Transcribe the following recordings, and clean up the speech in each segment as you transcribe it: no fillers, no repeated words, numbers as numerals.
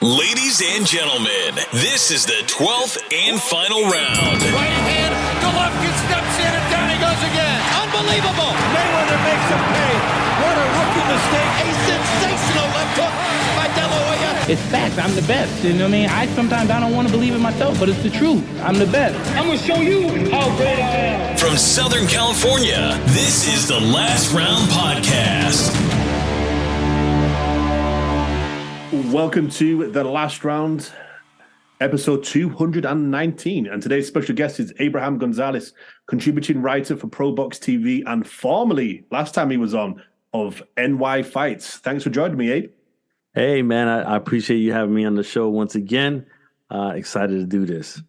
Ladies and gentlemen, this is the 12th and final round. Right hand, Golovkin steps in and down he goes again. Unbelievable. Mayweather makes him pay. What a rookie mistake. A sensational left hook by De La Hoya. It's fact. I'm the best. You know what I mean? Sometimes I don't want to believe it myself, but it's the truth. I'm the best. I'm going to show you how great I am. From Southern California, this is the Last Round Podcast. Welcome to The Last Round, episode 219. And today's special guest is Abraham Gonzalez, contributing writer for ProBox TV and formerly, last time he was on, of NY Fights. Thanks for joining me, Abe. Hey, man, I appreciate you having me on the show once again. Excited to do this.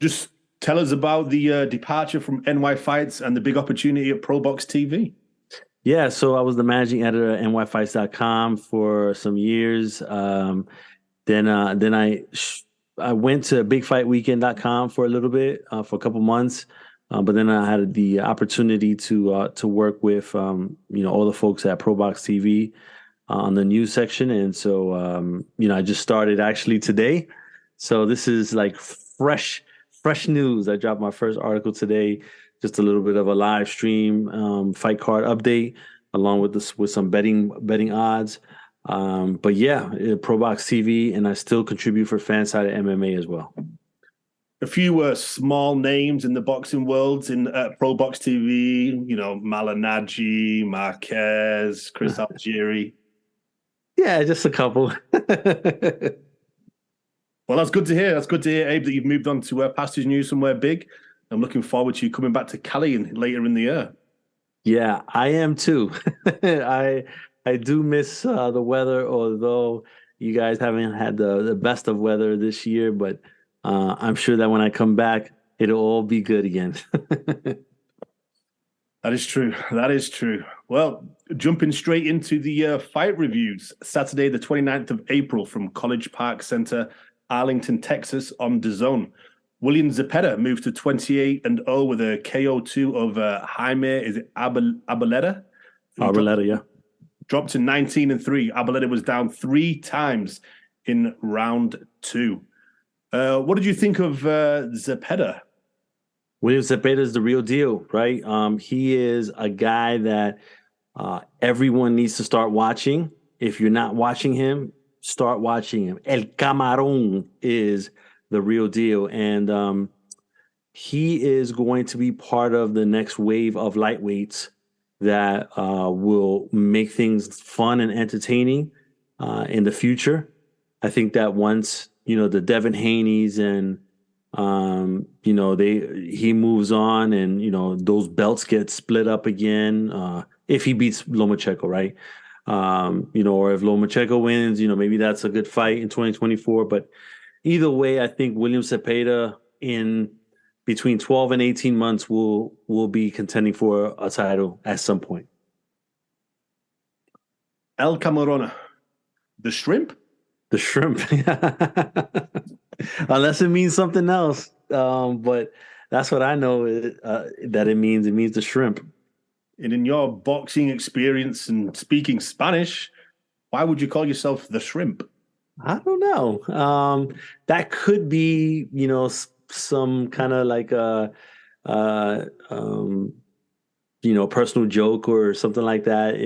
Just tell us about the departure from NY Fights and the big opportunity at ProBox TV. Yeah, so I was the managing editor at nyfights.com for some years. Then I went to bigfightweekend.com for a little bit, for a couple months. But then I had the opportunity to work with all the folks at ProBox TV on the news section. And so I just started actually today. So this is like fresh news. I dropped my first article today. Just a little bit of a live stream fight card update, along with some betting odds. But yeah, ProBox TV, and I still contribute for Fanside MMA as well. A few small names in the boxing world in ProBox TV. Malinaji, Marquez, Chris Algieri. Yeah, just a couple. Well, that's good to hear. That's good to hear, Abe, that you've moved on to pastures new somewhere big. I'm looking forward to you coming back to Cali later in the year. Yeah, I am too. I do miss the weather, although you guys haven't had the best of weather this year. But I'm sure that when I come back, it'll all be good again. That is true. That is true. Well, jumping straight into the fight reviews. Saturday, the 29th of April from College Park Center, Arlington, Texas on DAZN. William Zepeda moved to 28-0 with a KO2 over Jaime Arboleda. Arboleda, yeah. Dropped to 19-3. Arboleda was down 3 times in round 2. What did you think of Zepeda? William Zepeda is the real deal, right? He is a guy that everyone needs to start watching. If you're not watching him, start watching him. El Camarón is the real deal. And he is going to be part of the next wave of lightweights that will make things fun and entertaining in the future. I think that once, the Devin Haney's and, he moves on and, those belts get split up again, if he beats Lomachenko, right? Or if Lomachenko wins, maybe that's a good fight in 2024. But either way, I think William Zepeda in between 12 and 18 months will be contending for a title at some point. El Camarón, the shrimp? The shrimp. Unless it means something else. But that's what I know that it means. It means the shrimp. And in your boxing experience and speaking Spanish, why would you call yourself the shrimp? I don't know. That could be, some kind of like a, personal joke or something like that,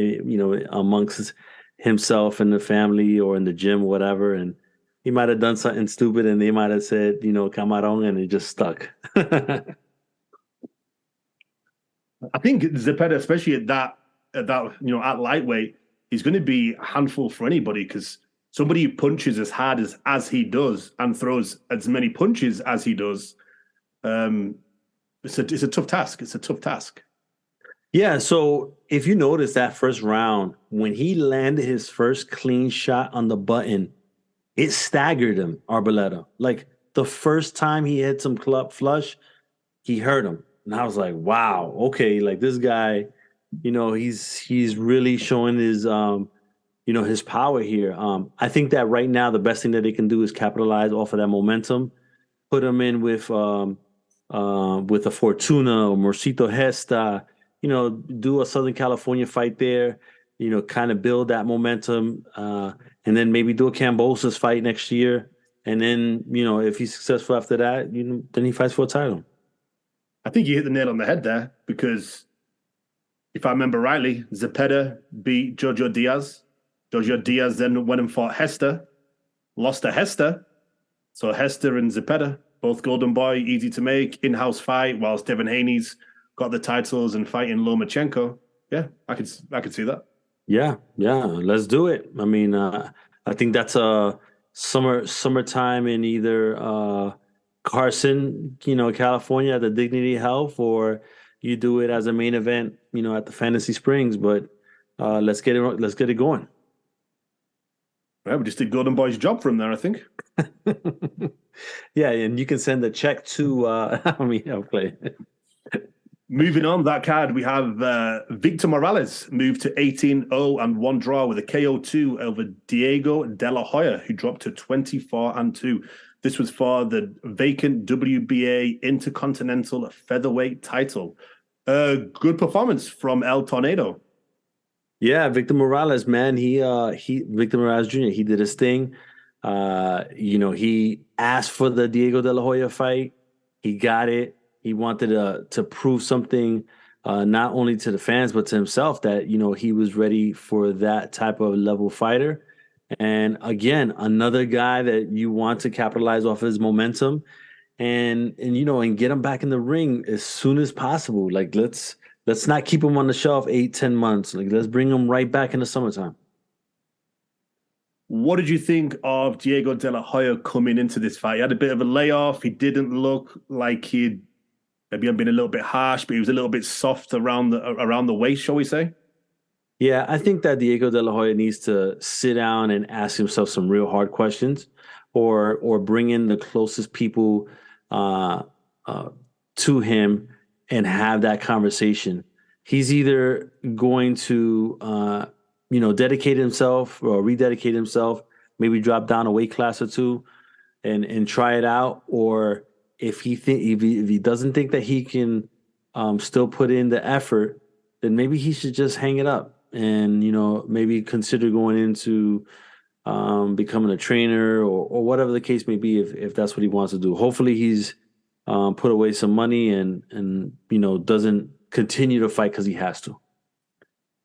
amongst himself and the family or in the gym, whatever. And he might have done something stupid and they might have said, Camarón, and it just stuck. I think Zepeda, especially at that, at lightweight, is going to be a handful for anybody because somebody who punches as hard as he does and throws as many punches as he does, it's a tough task. It's a tough task. Yeah, so if you notice that first round, when he landed his first clean shot on the button, it staggered him, Arboleda. Like the first time he hit some club flush, he hurt him. And I was like, wow, okay, like this guy, he's really showing his his power here. I think that right now the best thing that they can do is capitalize off of that momentum, put him in with a Fortuna or Morcito Gesta, do a Southern California fight there, kind of build that momentum, and then maybe do a Kambosos fight next year. And then, if he's successful after that, then he fights for a title. I think you hit the nail on the head there, because if I remember rightly, Zepeda beat Jojo Diaz. Jojo Diaz then went and fought Hester, lost to Hester. So Hester and Zepeda, both Golden Boy, easy to make, in-house fight, whilst Devin Haney's got the titles and fighting Lomachenko. Yeah, I could see that. Yeah, let's do it. I mean, I think that's a summertime in either Carson, California at the Dignity Health, or you do it as a main event, at the Fantasy Springs. But let's get it going. Right, we just did Golden Boy's job from there, I think. Yeah, and you can send a check to. I'll play. Moving on that card, we have Victor Morales moved to 18-0 and 1 draw with a KO2 over Diego De La Hoya, who dropped to 24-2. This was for the vacant WBA Intercontinental Featherweight title. Good performance from El Tornado. Yeah, Victor Morales, man, Victor Morales Jr., he did his thing. He asked for the Diego De La Hoya fight. He got it. He wanted to prove something, not only to the fans, but to himself, that, he was ready for that type of level fighter. And again, another guy that you want to capitalize off his momentum and get him back in the ring as soon as possible. Like, let's not keep him on the shelf 8-10 months. Like, let's bring him right back in the summertime. What did you think of Diego De La Hoya coming into this fight? He had a bit of a layoff. He didn't look like he'd maybe been a little bit harsh, but he was a little bit soft around the waist, shall we say? Yeah, I think that Diego De La Hoya needs to sit down and ask himself some real hard questions, or bring in the closest people to him and have that conversation. He's either going to dedicate himself or rededicate himself, maybe drop down a weight class or two and try it out, or if he doesn't think that he can still put in the effort, then maybe he should just hang it up and maybe consider going into becoming a trainer or whatever the case may be, if that's what he wants to do. Hopefully he's put away some money and doesn't continue to fight because he has to.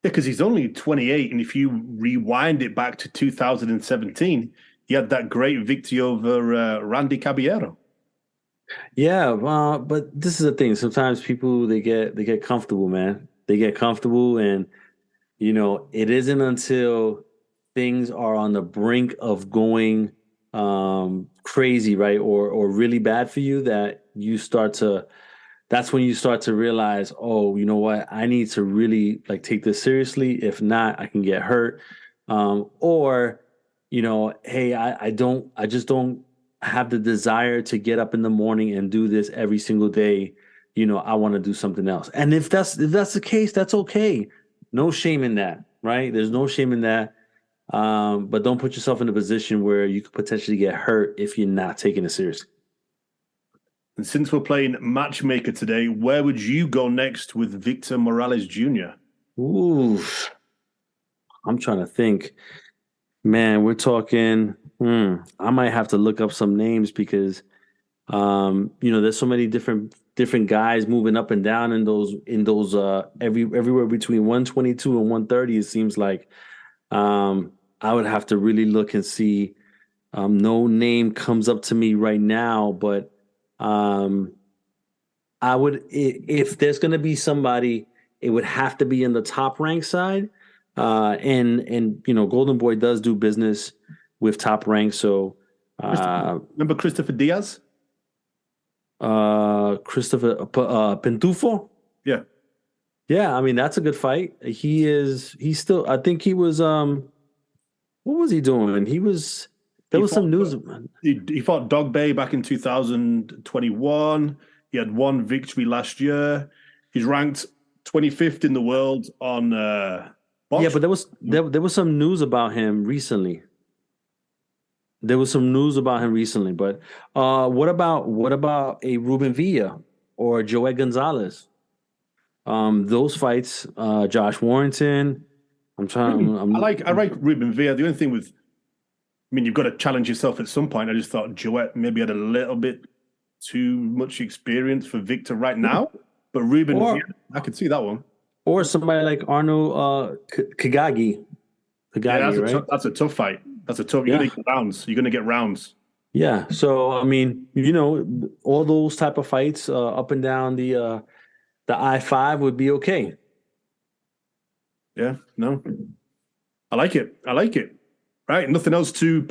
Yeah, because he's only 28, and if you rewind it back to 2017, he had that great victory over Randy Caballero. Yeah, but this is the thing. Sometimes people they get comfortable, man. They get comfortable, and it isn't until things are on the brink of going crazy, right, or really bad for you, that that's when you start to realize, oh, you know what? I need to really take this seriously. If not, I can get hurt. Or, hey, I just don't have the desire to get up in the morning and do this every single day. I want to do something else. And if that's the case, that's okay. No shame in that, right? There's no shame in that. But don't put yourself in a position where you could potentially get hurt if you're not taking it seriously. And since we're playing matchmaker today, where would you go next with Victor Morales Jr.? Ooh, I'm trying to think. Man, we're talking. I might have to look up some names because, there's so many different guys moving up and down in those everywhere between 122 and 130. It seems like I would have to really look and see. No name comes up to me right now, but. I would, if there's going to be somebody, it would have to be in the top rank side. And Golden Boy does do business with Top Rank. So, remember Christopher Diaz? Christopher Pentufo? Yeah. Yeah, I mean, that's a good fight. He's still, I think he was, what was he doing? There was some news. He fought Dog Bay back in 2021. He had one victory last year. He's ranked 25th in the world on box. Yeah, but there was some news about him recently. But what about a Ruben Villa or Joey Gonzalez? Those fights, Josh Warrington, I'm trying. I like Ruben Villa. The only thing with, I mean, you've got to challenge yourself at some point. I just thought Joet maybe had a little bit too much experience for Victor right now. But Ruben Villa, I could see that one. Or somebody like Arnold Kagagi. Right? That's a tough fight. That's a tough. You're gonna get rounds. You're gonna get rounds. Yeah. So I mean, all those type of fights up and down the I-5 would be okay. Yeah. No. I like it. Right. Nothing else to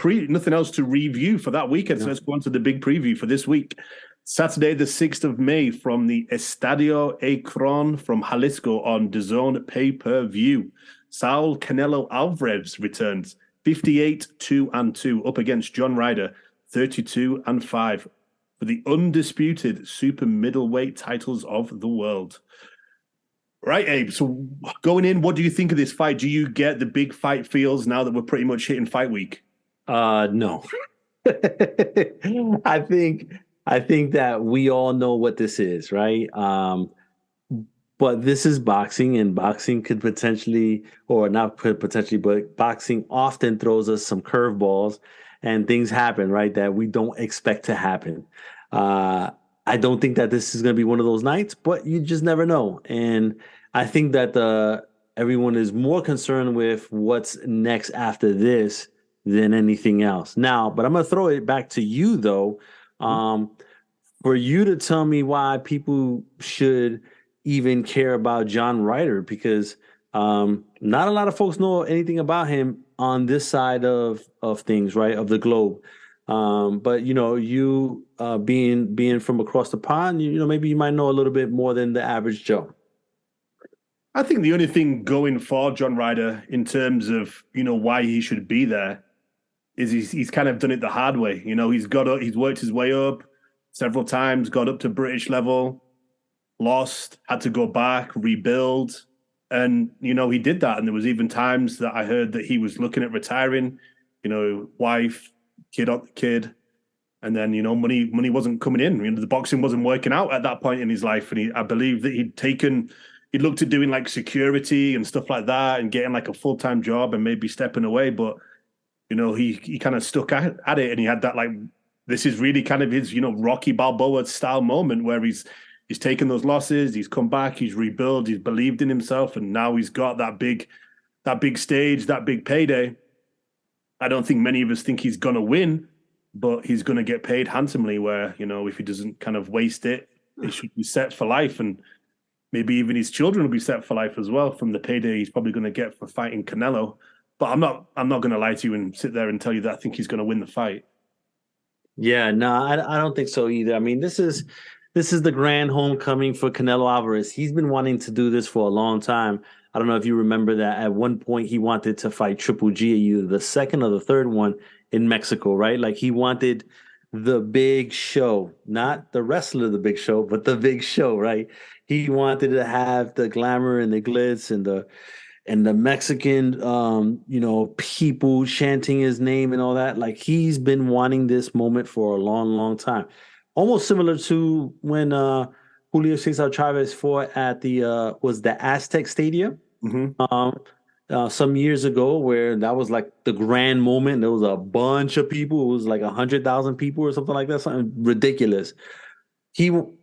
review for that weekend. So let's go on to the big preview for this week. Saturday, the 6th of May, from the Estadio Akron from Jalisco on DAZN pay-per-view. Saul Canelo Alvarez returns 58-2-2 up against John Ryder 32-5 for the undisputed super middleweight titles of the world. Right, Abe. So going in, what do you think of this fight? Do you get the big fight feels now that we're pretty much hitting fight week? No. I think that we all know what this is, right? But this is boxing, and boxing could potentially, or not potentially, but boxing often throws us some curveballs, and things happen, right, that we don't expect to happen. I don't think that this is going to be one of those nights, but you just never know. And I think that everyone is more concerned with what's next after this than anything else. Now, but I'm going to throw it back to you, though, for you to tell me why people should even care about John Ryder, because not a lot of folks know anything about him on this side of things, right, of the globe. But you being from across the pond, maybe you might know a little bit more than the average Joe. I think the only thing going for John Ryder in terms of why he should be there is he's kind of done it the hard way. He's worked his way up several times, got up to British level, lost, had to go back, rebuild. And, he did that. And there was even times that I heard that he was looking at retiring, wife, kid. And then, money wasn't coming in. The boxing wasn't working out at that point in his life. And I believe that he'd looked at doing like security and stuff like that and getting like a full-time job and maybe stepping away. But, he kind of stuck at it, and he had that, like, this is really kind of his, Rocky Balboa style moment where he's taken those losses, he's come back, he's rebuilt, he's believed in himself, and now he's got that big stage, that big payday. I don't think many of us think he's going to win, but he's going to get paid handsomely where, if he doesn't kind of waste it, he should be set for life. And maybe even his children will be set for life as well from the payday he's probably going to get for fighting Canelo. But I'm not going to lie to you and sit there and tell you that I think he's going to win the fight. Yeah, no, I don't think so either. I mean, this is the grand homecoming for Canelo Alvarez. He's been wanting to do this for a long time. I don't know if you remember that at one point he wanted to fight Triple G, either the second or the third one in Mexico, right? Like, he wanted the big show, not the wrestler, the big show, but the big show, right? He wanted to have the glamour and the glitz and the Mexican, people chanting his name and all that. Like, he's been wanting this moment for a long, long time. Almost similar to when Julio Cesar Chavez fought at the Aztec Stadium some years ago, where that was like the grand moment. There was a bunch of people. It was like 100,000 people or something like that, something ridiculous.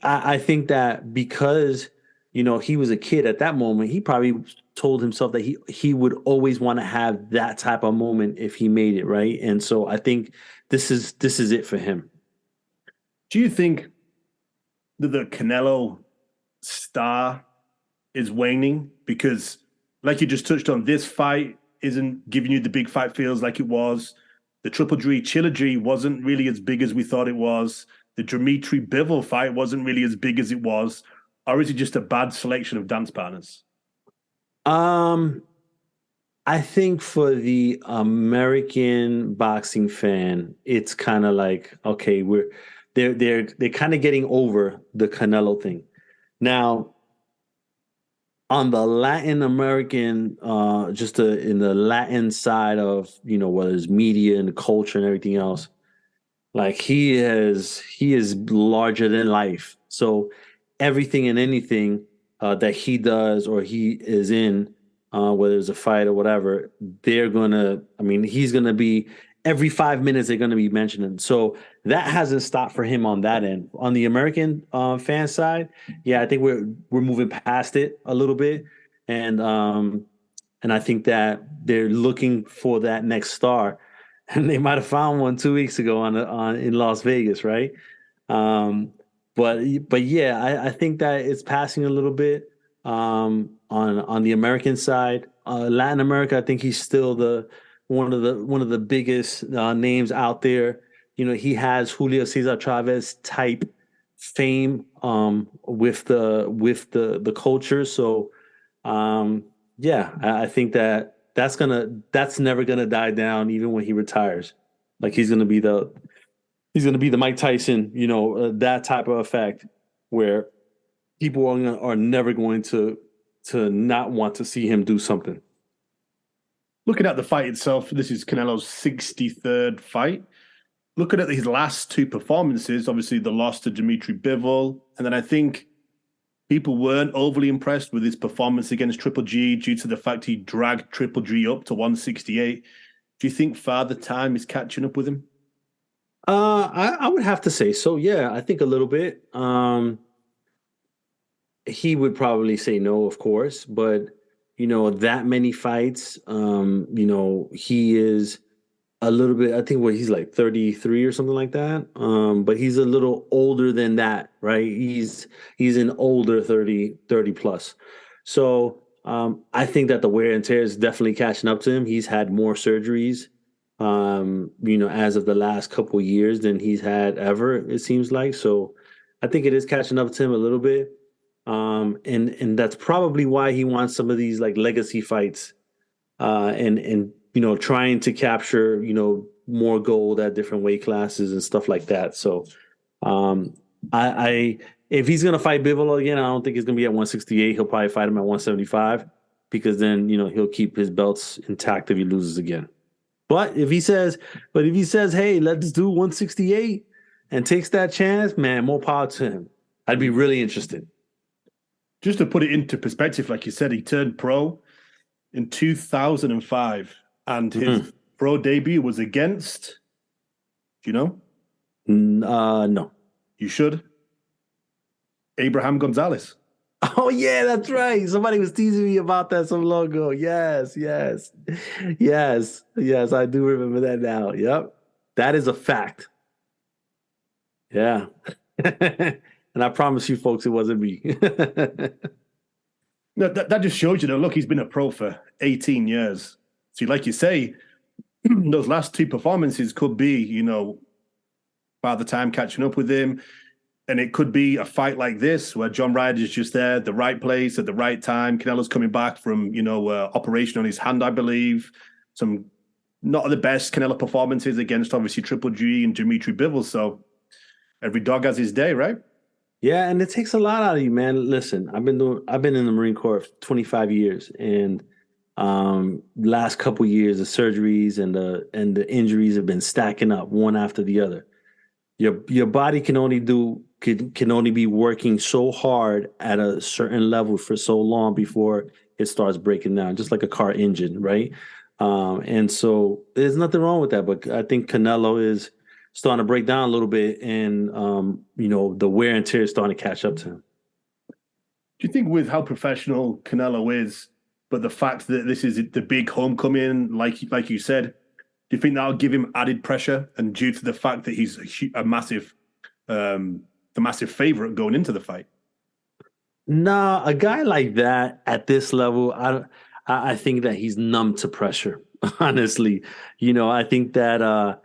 I think that because he was a kid at that moment, he probably told himself that he would always want to have that type of moment if he made it, right? And so I think this is it for him. Do you think that the Canelo star is waning? Because, like you just touched on, this fight isn't giving you the big fight feels like it was. The Triple G trilogy wasn't really as big as we thought it was. The Dimitri Bivol fight wasn't really as big as it was. Or is it just a bad selection of dance partners? I think for the American boxing fan, it's kind of like, okay, they're kind of getting over the Canelo thing. Now, on the Latin American, in the Latin side of, whether it's media and culture and everything else, like, he is larger than life. So everything and anything that he does or he is in whether it's a fight or whatever, he's going to be every 5 minutes they're going to be mentioning. So that hasn't stopped for him on that end. On the American fan side, yeah, I think we're moving past it a little bit, and I think that they're looking for that next star, and they might have found one 2 weeks ago in Las Vegas, right? But yeah, I think that it's passing a little bit on the American side. Latin America, I think he's still one of the biggest names out there. You know, he has Julio Cesar Chavez type fame with the culture. So yeah, I think that's never gonna die down even when he retires. Like he's gonna be the Mike Tyson, you know, that type of effect where people are never going to not want to see him do something. Looking at the fight itself, this is Canelo's 63rd fight. Looking at his last two performances, obviously the loss to Dimitri Bivol, and then I think people weren't overly impressed with his performance against Triple G due to the fact he dragged Triple G up to 168. Do you think Father Time is catching up with him? I would have to say so. Yeah, I think a little bit. He would probably say no, of course, but you know, that many fights, you know, he is a little bit, I think he's like 33 or something like that. But he's a little older than that, right? He's an older 30 plus. So I think that the wear and tear is definitely catching up to him. He's had more surgeries, you know, as of the last couple of years than he's had ever, it seems like. So I think it is catching up to him a little bit. And that's probably why he wants some of these like legacy fights, and you know, trying to capture, you know, more gold at different weight classes and stuff like that. So, if he's gonna fight Bivol again, I don't think he's gonna be at 168. He'll probably fight him at 175 because then, you know, he'll keep his belts intact if he loses again. But if he says, hey, let's do 168 and takes that chance, man, more power to him. I'd be really interested. Just to put it into perspective, like you said, he turned pro in 2005, and his pro debut was against, do you know? No. You should. Abraham Gonzalez. Oh, yeah, that's right. Somebody was teasing me about that some long ago. Yes, I do remember that now. Yep, that is a fact. Yeah. And I promise you folks, it wasn't me. No, that just shows you that, look, he's been a pro for 18 years. See, like you say, those last two performances could be, you know, by the time catching up with him. And it could be a fight like this where John Ryder is just there, the right place at the right time. Canelo's coming back from, you know, operation on his hand, I believe. Some not the best Canelo performances against, obviously, Triple G and Dimitri Bivol. So every dog has his day, right? Yeah, and it takes a lot out of you, man. Listen, I've been in the Marine Corps for 25 years, and last couple years, the surgeries and the injuries have been stacking up one after the other. Your body can only be working so hard at a certain level for so long before it starts breaking down, just like a car engine, right? And so there's nothing wrong with that, but I think Canelo is starting to break down a little bit, and you know, the wear and tear is starting to catch up to him. Do you think with how professional Canelo is, but the fact that this is the big homecoming, like you said, do you think that'll give him added pressure? And due to the fact that he's the massive favorite going into the fight? Nah, a guy like that at this level, I think that he's numb to pressure. Honestly, you know, I think that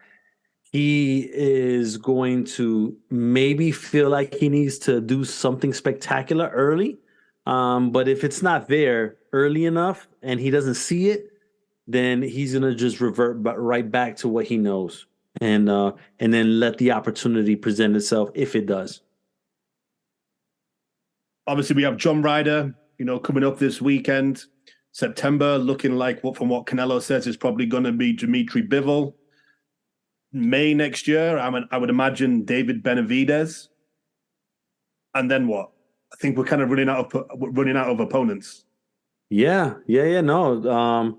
he is going to maybe feel like he needs to do something spectacular early. But if it's not there early enough and he doesn't see it, then he's going to just revert right back to what he knows, and then let the opportunity present itself if it does. Obviously, we have John Ryder, you know, coming up this weekend. September, looking like from what Canelo says, is probably going to be Dimitri Bivol. May next year, I would imagine David Benavidez. And then what? I think we're kind of running out of opponents. Yeah. No,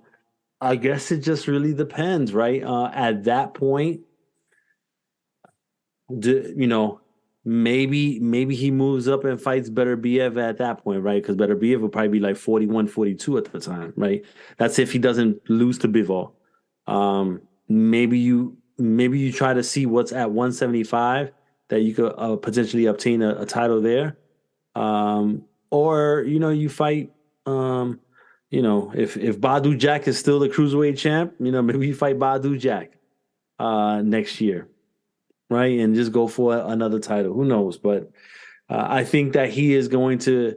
I guess it just really depends, right? At that point, you know, maybe he moves up and fights Better BF at that point, right? Because Better BF will probably be like 41, 42 at the time, right? That's if he doesn't lose to Bivol. Maybe you try to see what's at 175 that you could potentially obtain a title there. Or you fight. If Badu Jack is still the cruiserweight champ, maybe you fight Badu Jack next year, right? And just go for another title. Who knows? But I think that he is going to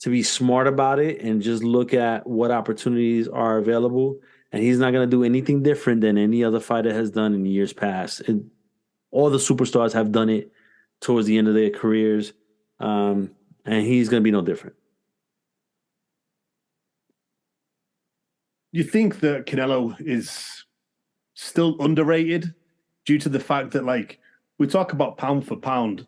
be smart about it and just look at what opportunities are available. And he's not going to do anything different than any other fighter has done in years past. All the superstars have done it towards the end of their careers, and he's going to be no different. You think that Canelo is still underrated due to the fact that, like, we talk about pound for pound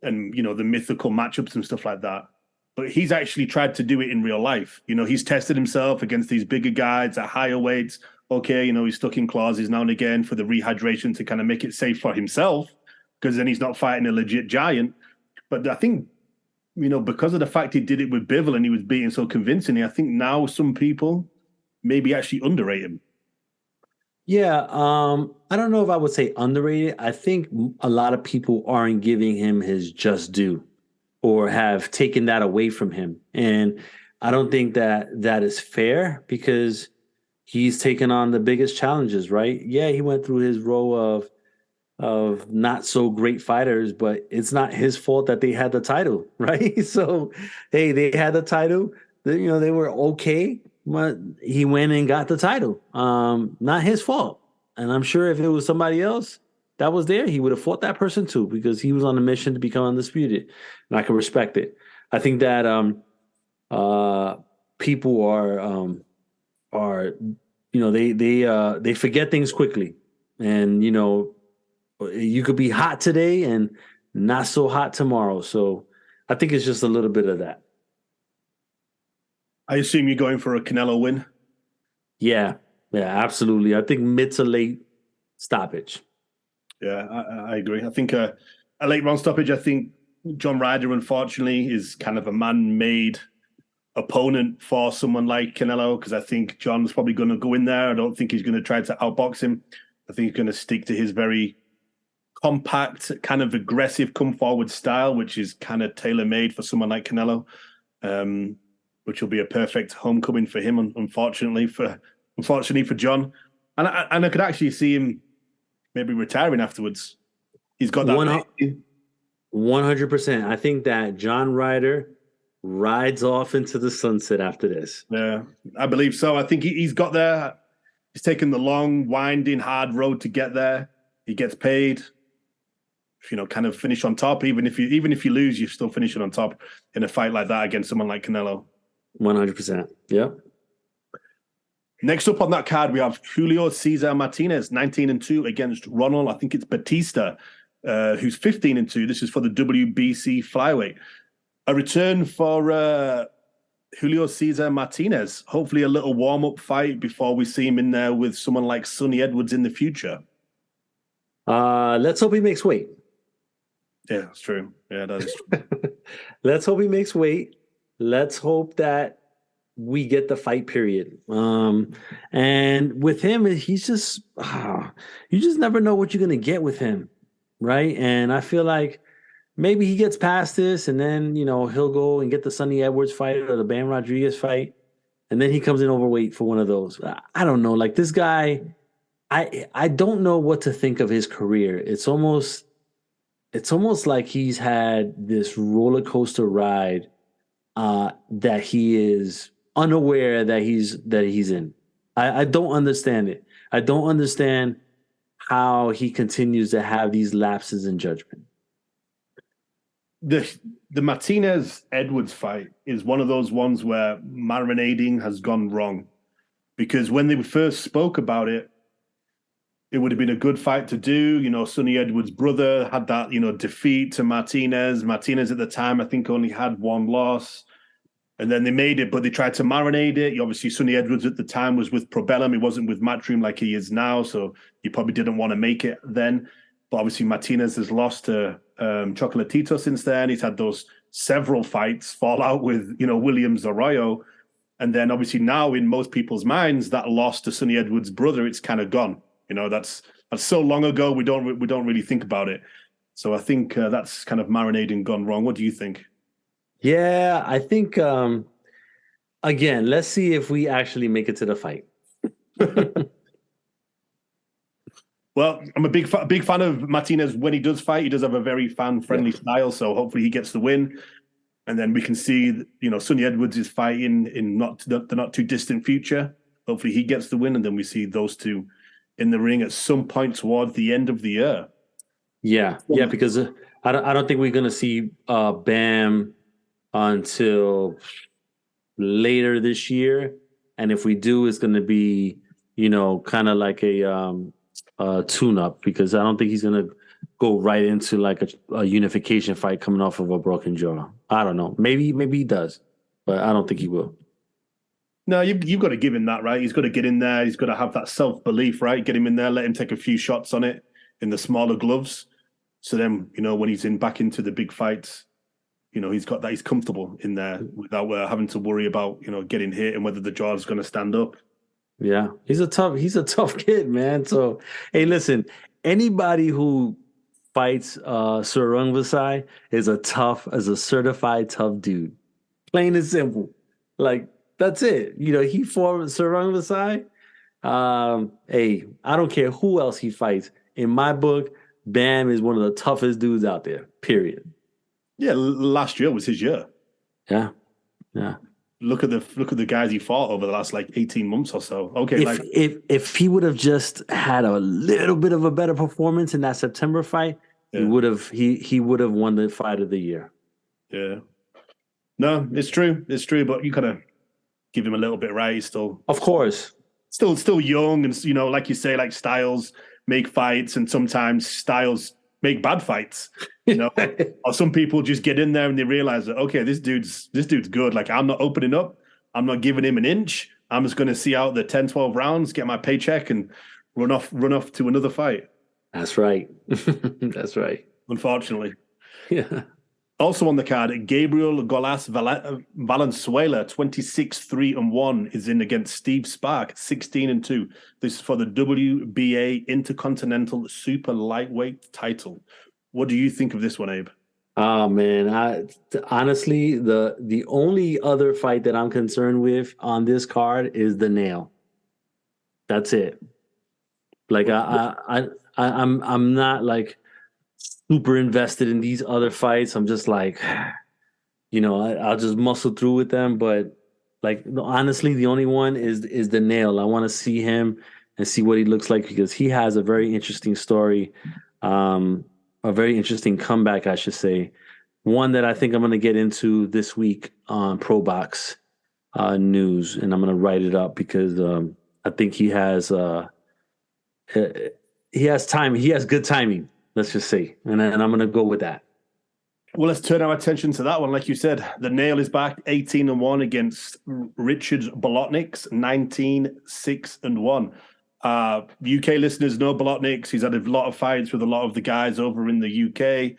and, the mythical matchups and stuff like that, but he's actually tried to do it in real life. He's tested himself against these bigger guys at higher weights. Okay, he's stuck in clauses now and again for the rehydration to kind of make it safe for himself, because then he's not fighting a legit giant. But I think, because of the fact he did it with Bivol and he was beating so convincingly, I think now some people maybe actually underrate him. Yeah, I don't know if I would say underrated. I think a lot of people aren't giving him his just due or have taken that away from him. And I don't think that is fair, because he's taken on the biggest challenges, right? Yeah, he went through his row of not so great fighters, but it's not his fault that they had the title, right? So, hey, they had the title. They were okay. But he went and got the title. Not his fault. And I'm sure if it was somebody else that was there, he would have fought that person too, because he was on a mission to become undisputed. And I can respect it. I think that people are they forget things quickly. And you could be hot today and not so hot tomorrow. So I think it's just a little bit of that. I assume you're going for a Canelo win? Yeah, absolutely. I think mid to late stoppage. Yeah, I agree. I think a late round stoppage, I think John Ryder, unfortunately, is kind of a man-made opponent for someone like Canelo, because I think John's probably going to go in there. I don't think he's going to try to outbox him. I think he's going to stick to his very compact, kind of aggressive come-forward style, which is kind of tailor-made for someone like Canelo. Which will be a perfect homecoming for him, unfortunately for John. And I could actually see him maybe retiring afterwards. He's got that 100%. I think that John Ryder rides off into the sunset after this. Yeah, I believe so. I think he's got there. He's taken the long, winding, hard road to get there. He gets paid. Kind of finish on top. Even if you lose, you're still finishing on top in a fight like that against someone like Canelo. 100%. Yeah. Next up on that card, we have Julio Cesar Martinez, 19-2 against Ronald. I think it's Batista, who's 15-2. This is for the WBC flyweight. A return for Julio Cesar Martinez. Hopefully a little warm-up fight before we see him in there with someone like Sonny Edwards in the future. Let's hope he makes weight. Yeah, that's true. Yeah, that is true. Let's hope he makes weight. Let's hope that we get the fight period. And with him, he's just, you just never know what you're going to get with him. Right. And I feel like maybe he gets past this and then, he'll go and get the Sonny Edwards fight or the Bam Rodriguez fight. And then he comes in overweight for one of those. I don't know. Like this guy, I don't know what to think of his career. It's almost like he's had this roller coaster ride that he is unaware that he's in. I don't understand it. I don't understand how he continues to have these lapses in judgment. The Martinez Edwards fight is one of those ones where marinading has gone wrong, because when they first spoke about it, it would have been a good fight to do. Sonny Edwards' brother had that, defeat to Martinez. Martinez at the time, I think, only had one loss. And then they made it, but they tried to marinate it. Obviously, Sonny Edwards at the time was with Probellum. He wasn't with Matchroom like he is now, so he probably didn't want to make it then. But obviously, Martinez has lost to Chocolatito since then. He's had those several fights fall out with, Williams Arroyo. And then obviously now in most people's minds, that loss to Sonny Edwards' brother, it's kind of gone. That's so long ago. We don't really think about it. So I think that's kind of marinating gone wrong. What do you think? Yeah, I think, again, let's see if we actually make it to the fight. Well, I'm a big fan of Martinez when he does fight. He does have a very fan-friendly style, so hopefully he gets the win. And then we can see, Sonny Edwards is fighting in the not too distant future. Hopefully he gets the win, and then we see those two in the ring at some point towards the end of the year. Yeah, because I don't think we're going to see Bam until later this year. And if we do, it's going to be, kind of like a tune-up, because I don't think he's going to go right into like a unification fight coming off of a broken jaw. I don't know. Maybe he does, but I don't think he will. No, you've got to give him that, right? He's got to get in there. He's got to have that self-belief, right? Get him in there, let him take a few shots on it in the smaller gloves. So then, when he's back into the big fights, he's got that. He's comfortable in there without having to worry about, getting hit and whether the jaw is going to stand up. Yeah, he's a tough kid, man. So, hey, listen, anybody who fights Sarung Vasai is a certified tough dude. Plain and simple. Like, that's it. He fought Sarung Vasai. Hey, I don't care who else he fights. In my book, Bam is one of the toughest dudes out there, period. Yeah, last year was his year. Yeah. Look at the guys he fought over the last 18 months or so. Okay, if he would have just had a little bit of a better performance in that September fight, he would have won the fight of the year. Yeah. No, it's true. It's true, but you gotta give him a little bit, right? He's still, of course, still young, and like you say, like styles make fights, and sometimes styles make bad fights. Or some people just get in there and they realize that, okay, this dude's good. Like, I'm not opening up. I'm not giving him an inch. I'm just going to see out the 10, 12 rounds, get my paycheck, and run off to another fight. That's right. That's right. Unfortunately. Yeah. Also on the card, Gabriel Golas Valenzuela, 26-3-1, is in against Steve Spark, 16-2. This is for the WBA Intercontinental Super Lightweight title. What do you think of this one, Abe? Oh, man. Honestly, the only other fight that I'm concerned with on this card is the Nail. That's it. Like, I'm not like super invested in these other fights. I'm just like, I'll just muscle through with them. But like, honestly, the only one is the Nail. I want to see him and see what he looks like, because he has a very interesting story, a very interesting comeback, I should say. One that I think I'm going to get into this week on Pro Box News, and I'm going to write it up because I think he has time. He has good timing. Let's just say, and I'm going to go with that. Well, let's turn our attention to that one. Like you said, the Nail is back, 18-1 against Richard Bolotniks, 19-6-1. UK listeners know Bolotniks. He's had a lot of fights with a lot of the guys over in the UK.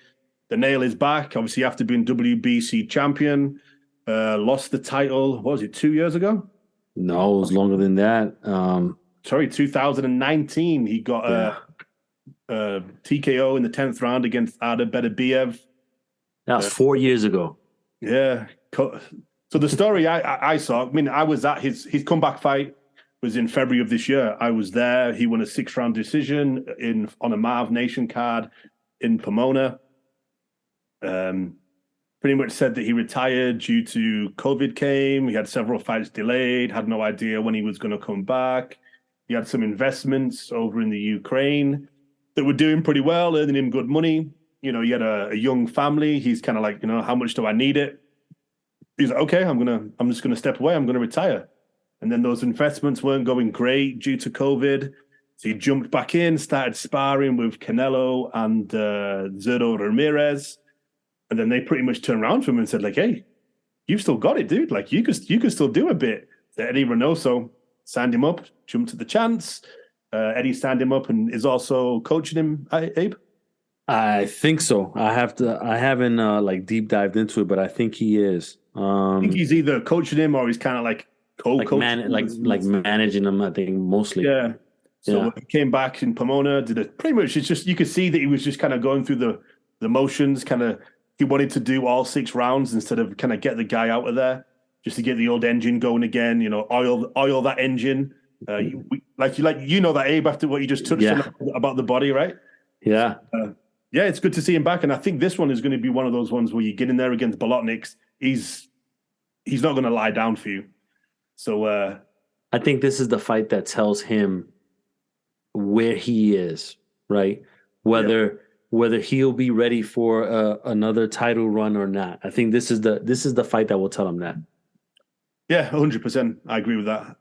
The Nail is back, obviously after being WBC champion. Lost the title, what was it, 2 years ago? No, it was longer than that. 2019. He got TKO in the 10th round against Ada Beterbiev. That was 4 years ago. Yeah. So the story I saw, I was at his comeback fight was in February of this year. I was there. He won a 6-round decision on a Marv Nation card in Pomona. Pretty much said that he retired due to COVID came. He had several fights delayed, had no idea when he was going to come back. He had some investments over in the Ukraine that were doing pretty well, earning him good money. He had a young family. He's kind of like, how much do I need it? He's like, okay, I'm just gonna step away. I'm gonna retire. And then those investments weren't going great due to COVID. So he jumped back in, started sparring with Canelo and Zurdo Ramirez. And then they pretty much turned around to him and said, like, hey, you've still got it, dude. Like you could still do a bit. Eddie Reynoso signed him up, jumped at the chance. Eddie signed him up and is also coaching him, Abe? I think so. I haven't like deep dived into it, but I think he is. I think he's either coaching him or he's kind of like co-coaching, like managing him. I think mostly. Yeah. So he came back in Pomona, did it pretty much. It's just you could see that he was just kind of going through the motions. Kind of he wanted to do all 6 rounds instead of kind of get the guy out of there just to get the old engine going again. You know, oil that engine. Like you know that, Abe, after what you just touched on about the body, right? Yeah. Yeah, it's good to see him back, and I think this one is going to be one of those ones where you get in there against Bolotniks. He's not going to lie down for you. So I think this is the fight that tells him where he is, right? Whether he'll be ready for another title run or not. I think this is the fight that will tell him that. Yeah, 100%. I agree with that.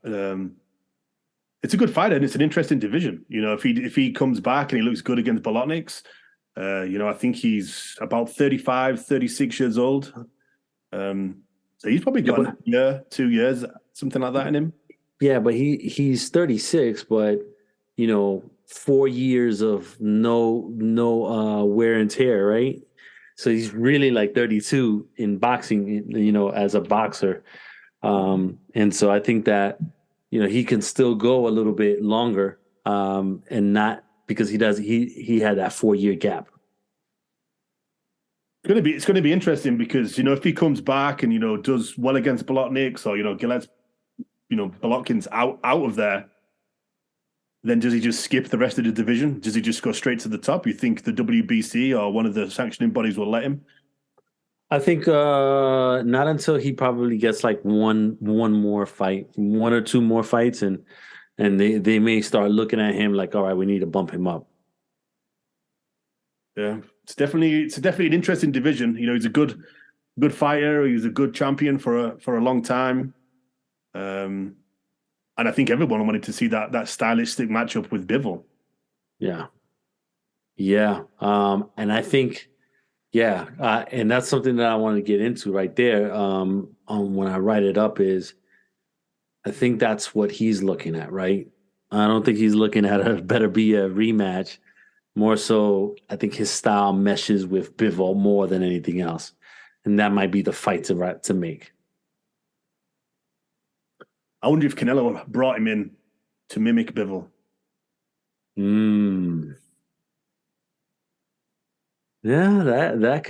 It's a good fight, and it's an interesting division. You know, if he comes back and he looks good against Bolotniks, you know, I think he's about 35, 36 years old. So he's probably got a year, 2 years, something like that in him. Yeah, but he's 36, but you know, 4 years of no wear and tear, right? So he's really like 32 in boxing, you know, as a boxer. And so I think that, you know, he can still go a little bit longer, and not because he had that 4 year gap. It's going to be interesting because, you know, if he comes back and, you know, does well against Bolotniks or, you know, Gillet's, you know, Bolotkin's out of there, then does he just skip the rest of the division? Does he just go straight to the top? You think the WBC or one of the sanctioning bodies will let him? I think not until he probably gets like one more fight, 1 or 2 more fights, and they may start looking at him like, all right, we need to bump him up. Yeah, it's definitely an interesting division. You know, he's a good fighter. He was a good champion for a long time, and I think everyone wanted to see that stylistic matchup with Bivol. Yeah, and I think. Yeah, and that's something that I want to get into right there. When I write it up, is I think that's what he's looking at, right? I don't think he's looking at it better be a rematch. More so, I think his style meshes with Bivol more than anything else, and that might be the fight to make. I wonder if Canelo brought him in to mimic Bivol. Yeah, that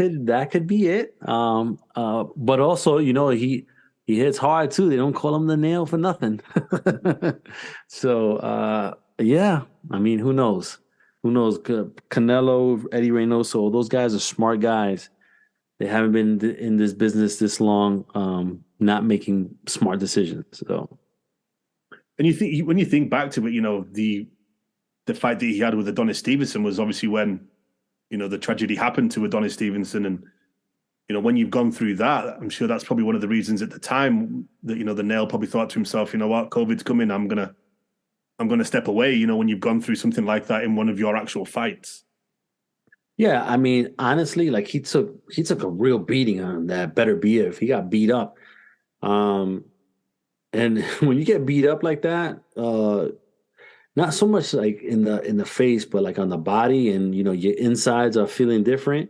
could be it. But also, you know, he hits hard too. They don't call him the nail for nothing. So yeah, I mean, who knows? Who knows? Canelo, Eddie Reynoso, those guys are smart guys. They haven't been in this business this long, not making smart decisions. So, and when you think back to it, you know, the fight that he had with Adonis Stevenson was obviously when, you know, the tragedy happened to Adonis Stevenson. And, you know, when you've gone through that, I'm sure that's probably one of the reasons at the time that, you know, the Nail probably thought to himself, you know what, COVID's coming, I'm going to step away, you know, when you've gone through something like that in one of your actual fights. Yeah, I mean, honestly, like he took a real beating on that Better BF. He got beat up. And when you get beat up like that, not so much like in the face, but like on the body, and you know your insides are feeling different.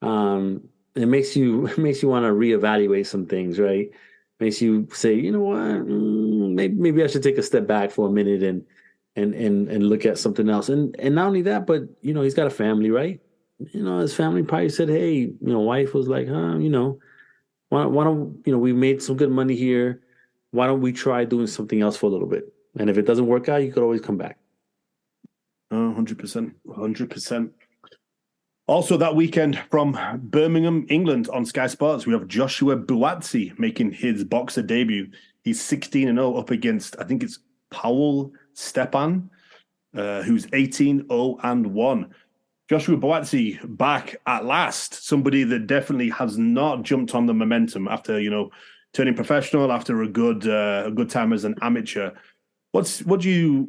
It makes you want to reevaluate some things, right? Makes you say, you know what, maybe I should take a step back for a minute and look at something else. And not only that, but you know he's got a family, right? You know his family probably said, hey, you know, wife was like, you know, why don't you know we made some good money here? Why don't we try doing something else for a little bit? And if it doesn't work out, you could always come back. 100%. 100%. Also that weekend from Birmingham, England on Sky Sports, we have Joshua Buatsi making his boxer debut. He's 16-0 up against, I think it's Pawel Stepien, who's 18-0-1. Joshua Buatsi back at last. Somebody that definitely has not jumped on the momentum after, you know, turning professional, after a good time as an amateur. What's your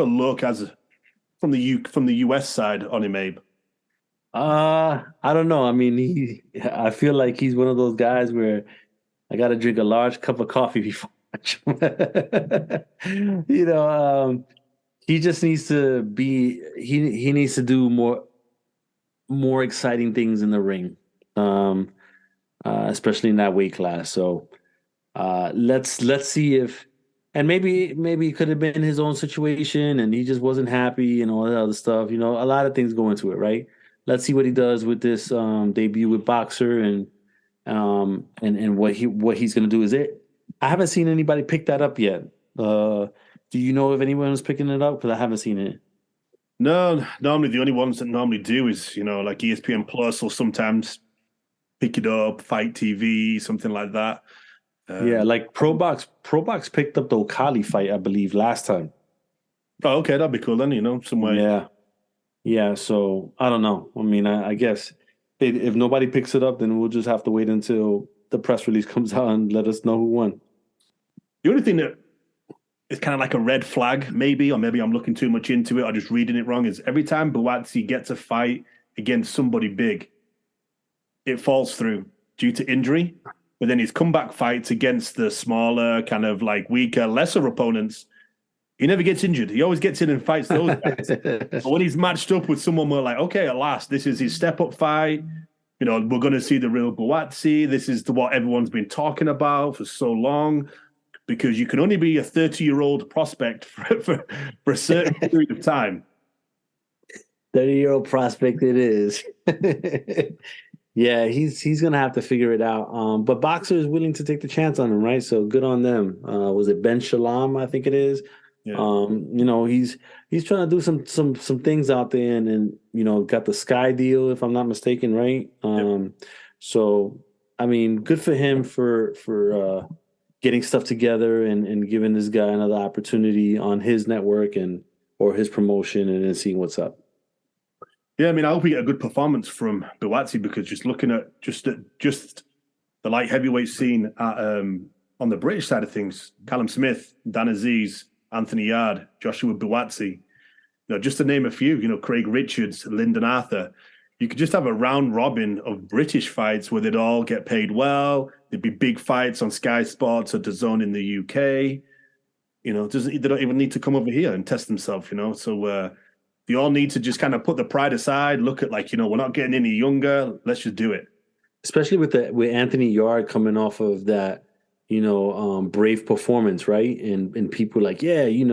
look as from the US side on him, Abe? I don't know. I mean, I feel like he's one of those guys where I got to drink a large cup of coffee before I watch him. He just needs to be. He needs to do more exciting things in the ring, especially in that weight class. So let's see if. And maybe it could have been his own situation, and he just wasn't happy and all that other stuff. A lot of things go into it, right? Let's see what he does with this debut with Boxer, and what he's going to do. I haven't seen anybody pick that up yet. Do you know if anyone was picking it up? Because I haven't seen it. No, normally the only ones that normally do is like ESPN Plus, or sometimes pick it up, Fight TV, something like that. Yeah, like ProBox picked up the Okali fight, I believe, last time. Oh, okay, that'd be cool then, somewhere. Yeah. So I don't know. I mean, I guess if nobody picks it up, then we'll just have to wait until the press release comes out and let us know who won. The only thing that is kind of like a red flag, maybe, or maybe I'm looking too much into it or just reading it wrong, is every time Buatsi gets a fight against somebody big, it falls through due to injury. But then his comeback fights against the smaller, kind of like weaker, lesser opponents, he never gets injured. He always gets in and fights those guys. But when he's matched up with someone, we're like, okay, at last, this is his step-up fight. We're going to see the real Buatsi. This is what everyone's been talking about for so long, because you can only be a 30-year-old prospect for a certain period of time. 30-year-old prospect it is. Yeah, he's gonna have to figure it out. But Boxer is willing to take the chance on him, right? So good on them. Was it Ben Shalom? I think it is. Yeah. He's trying to do some things out there, and got the Sky deal, if I'm not mistaken, right? So I mean, good for him for getting stuff together and giving this guy another opportunity on his network or his promotion, and then seeing what's up. Yeah, I mean, I hope we get a good performance from Buatsi, because just looking at just the light heavyweight scene on the British side of things, Callum Smith, Dan Aziz, Anthony Yard, Joshua Buatsi, just to name a few, Craig Richards, Lyndon Arthur, you could just have a round robin of British fights where they'd all get paid well. There'd be big fights on Sky Sports or DAZN in the UK. They don't even need to come over here and test themselves, So they all need to just kind of put the pride aside, look at we're not getting any younger. Let's just do it. Especially with Anthony Yard coming off of that, brave performance, right? And people like, yeah, he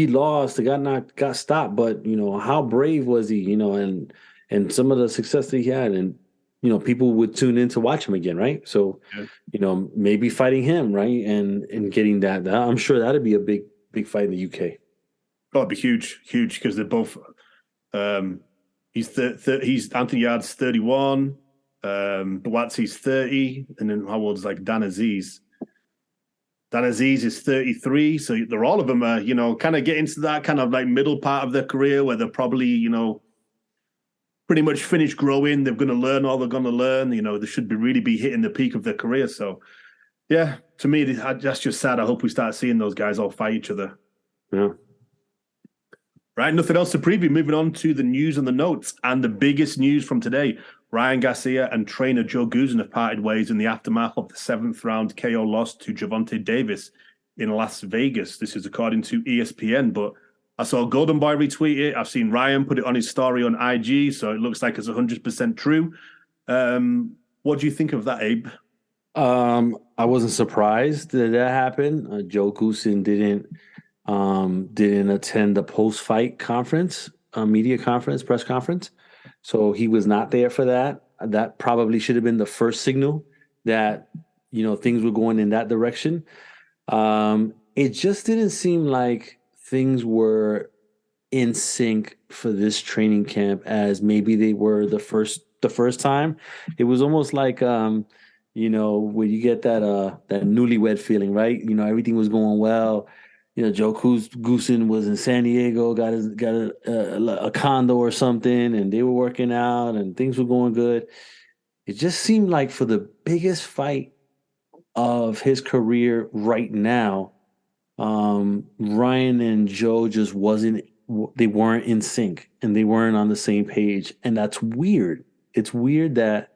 lost, got stopped, but how brave was he? And some of the success that he had, and people would tune in to watch him again, right? So, maybe fighting him, right, and getting that. I'm sure that'd be a big fight in the UK. Oh, it'd be huge, because they're both. He's Anthony Yard's 31, Buatsi's 30, and then how old is Dan Aziz? Dan Aziz is 33, so they're all of them are kind of getting to that kind of middle part of their career where they're probably pretty much finished growing. They're going to learn all they're going to learn. They should really be hitting the peak of their career. So, yeah, to me that's just sad. I hope we start seeing those guys all fight each other. Yeah. Right, nothing else to preview. Moving on to the news and the notes. And the biggest news from today, Ryan Garcia and trainer Joe Goosen have parted ways in the aftermath of the 7th round KO loss to Gervonta Davis in Las Vegas. This is according to ESPN, but I saw Golden Boy retweet it. I've seen Ryan put it on his story on IG, so it looks like it's 100% true. What do you think of that, Abe? I wasn't surprised that happened. Joe Goosen didn't attend the post-fight conference, press conference. So he was not there for that. That probably should have been the first signal that, things were going in that direction. It just didn't seem like things were in sync for this training camp as maybe they were the first time. It was almost like, where you get that newlywed feeling, right? Everything was going well. Joe Goosen was in San Diego, got a condo or something, and they were working out, and things were going good. It just seemed like for the biggest fight of his career right now, Ryan and Joe just weren't in sync, and they weren't on the same page, and that's weird. It's weird that